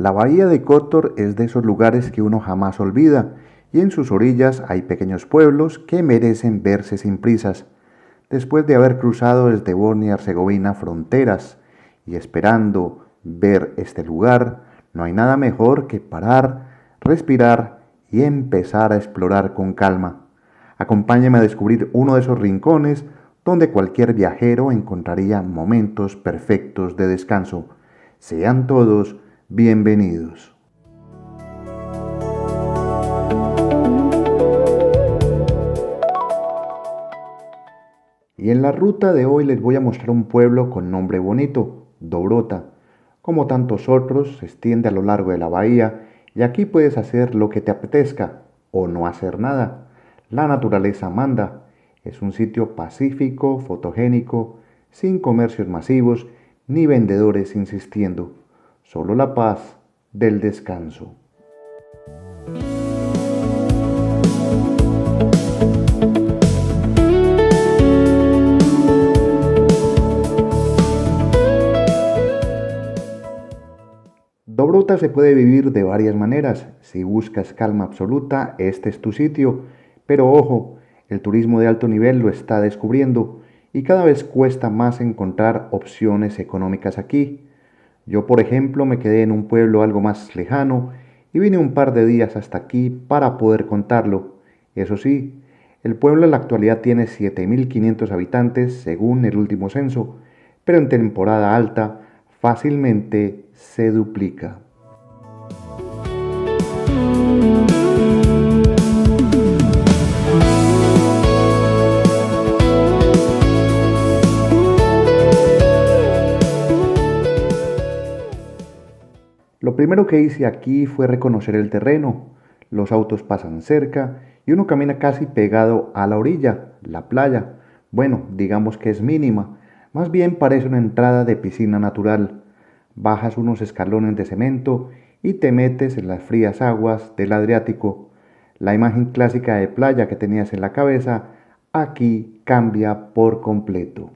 La bahía de Kotor es de esos lugares que uno jamás olvida, y en sus orillas hay pequeños pueblos que merecen verse sin prisas. Después de haber cruzado desde Bosnia y Herzegovina fronteras y esperando ver este lugar, no hay nada mejor que parar, respirar y empezar a explorar con calma. Acompáñeme a descubrir uno de esos rincones donde cualquier viajero encontraría momentos perfectos de descanso. Sean todos bienvenidos. Y en la ruta de hoy les voy a mostrar un pueblo con nombre bonito, Dobrota. Como tantos otros, se extiende a lo largo de la bahía y aquí puedes hacer lo que te apetezca o no hacer nada. La naturaleza manda. Es un sitio pacífico, fotogénico, sin comercios masivos ni vendedores insistiendo. Solo la paz del descanso. Dobrota se puede vivir de varias maneras. Si buscas calma absoluta, este es tu sitio. Pero ojo, el turismo de alto nivel lo está descubriendo y cada vez cuesta más encontrar opciones económicas aquí. Yo, por ejemplo, me quedé en un pueblo algo más lejano y vine un par de días hasta aquí para poder contarlo. Eso sí, el pueblo en la actualidad tiene 7.500 habitantes según el último censo, pero en temporada alta fácilmente se duplica. Lo primero que hice aquí fue reconocer el terreno. Los autos pasan cerca y uno camina casi pegado a la orilla, la playa. Bueno, digamos que es mínima. Más bien parece una entrada de piscina natural. Bajas unos escalones de cemento y te metes en las frías aguas del Adriático. La imagen clásica de playa que tenías en la cabeza aquí cambia por completo.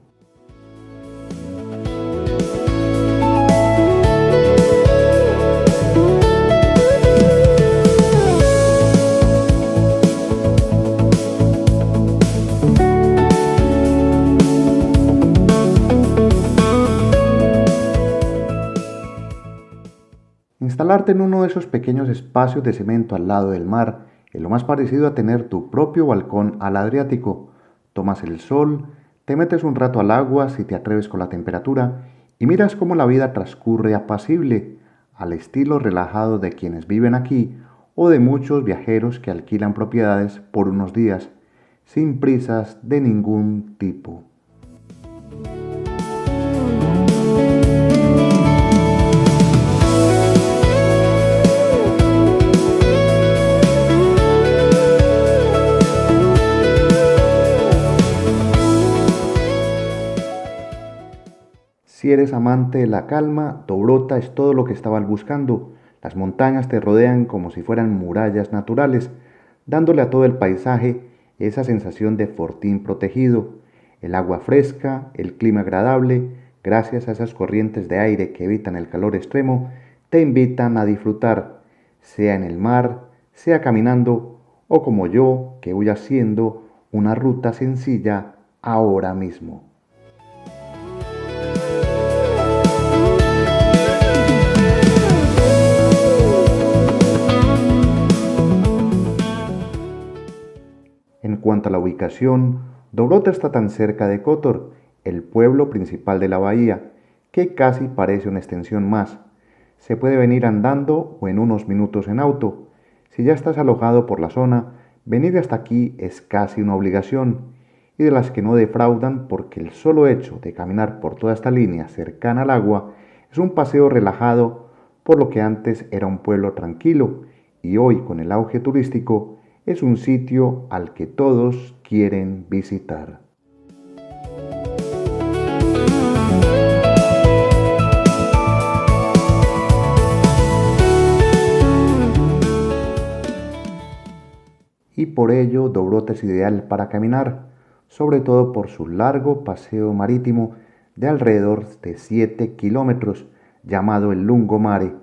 Instalarte en uno de esos pequeños espacios de cemento al lado del mar es lo más parecido a tener tu propio balcón al Adriático. Tomas el sol, te metes un rato al agua si te atreves con la temperatura y miras cómo la vida transcurre apacible, al estilo relajado de quienes viven aquí o de muchos viajeros que alquilan propiedades por unos días, sin prisas de ningún tipo. Si eres amante de la calma, Dobrota es todo lo que estabas buscando. Las montañas te rodean como si fueran murallas naturales, dándole a todo el paisaje esa sensación de fortín protegido. El agua fresca, el clima agradable, gracias a esas corrientes de aire que evitan el calor extremo, te invitan a disfrutar, sea en el mar, sea caminando o como yo, que voy haciendo una ruta sencilla ahora mismo. En cuanto a la ubicación, Dobrota está tan cerca de Kotor, el pueblo principal de la bahía, que casi parece una extensión más. Se puede venir andando o en unos minutos en auto. Si ya estás alojado por la zona, venir hasta aquí es casi una obligación, y de las que no defraudan porque el solo hecho de caminar por toda esta línea cercana al agua es un paseo relajado por lo que antes era un pueblo tranquilo y hoy con el auge turístico es un sitio al que todos quieren visitar. Y por ello Dobrota es ideal para caminar, sobre todo por su largo paseo marítimo de alrededor de 7 kilómetros, llamado el Lungomare.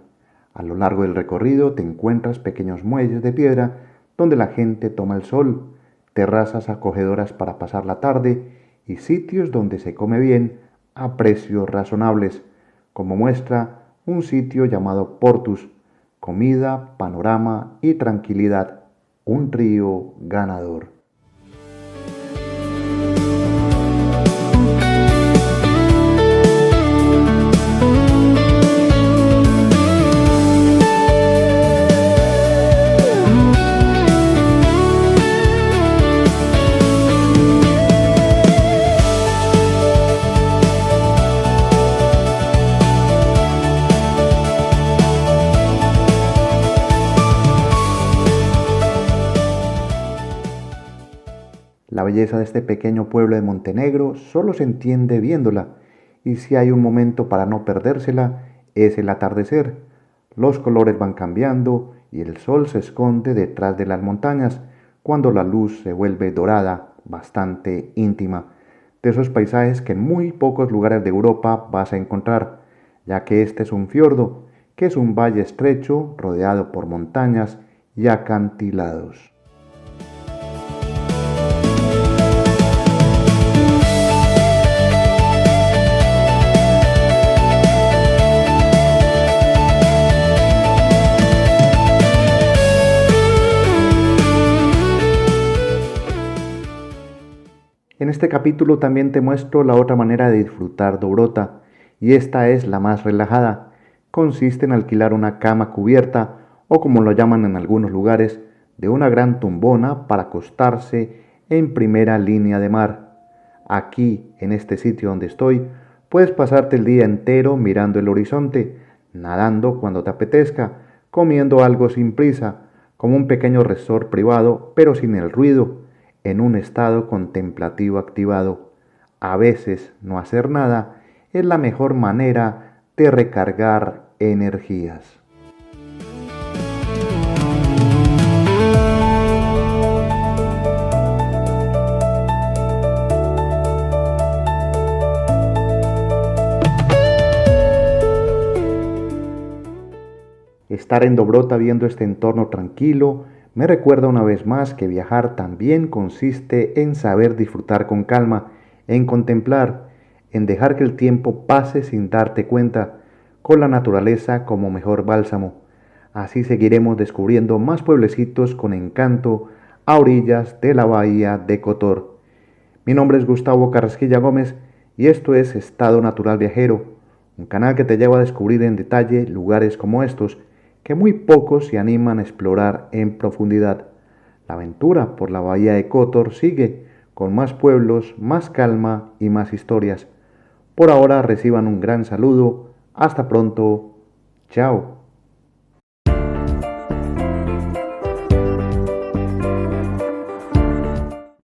A lo largo del recorrido te encuentras pequeños muelles de piedra donde la gente toma el sol, terrazas acogedoras para pasar la tarde y sitios donde se come bien a precios razonables, como muestra un sitio llamado Portus, comida, panorama y tranquilidad, un río ganador. La belleza de este pequeño pueblo de Montenegro solo se entiende viéndola, y si hay un momento para no perdérsela, es el atardecer. Los colores van cambiando y el sol se esconde detrás de las montañas cuando la luz se vuelve dorada, bastante íntima, de esos paisajes que en muy pocos lugares de Europa vas a encontrar, ya que este es un fiordo, que es un valle estrecho rodeado por montañas y acantilados. En este capítulo también te muestro la otra manera de disfrutar Dobrota, y esta es la más relajada. Consiste en alquilar una cama cubierta, o como lo llaman en algunos lugares, de una gran tumbona para acostarse en primera línea de mar. Aquí, en este sitio donde estoy, puedes pasarte el día entero mirando el horizonte, nadando cuando te apetezca, comiendo algo sin prisa, como un pequeño resort privado, pero sin el ruido, en un estado contemplativo activado. A veces no hacer nada es la mejor manera de recargar energías. Estar en Dobrota viendo este entorno tranquilo me recuerda una vez más que viajar también consiste en saber disfrutar con calma, en contemplar, en dejar que el tiempo pase sin darte cuenta, con la naturaleza como mejor bálsamo. Así seguiremos descubriendo más pueblecitos con encanto a orillas de la bahía de Kotor. Mi nombre es Gustavo Carrasquilla Gómez y esto es Estado Natural Viajero, un canal que te lleva a descubrir en detalle lugares como estos que muy pocos se animan a explorar en profundidad. La aventura por la bahía de Kotor sigue, con más pueblos, más calma y más historias. Por ahora reciban un gran saludo. Hasta pronto. Chao.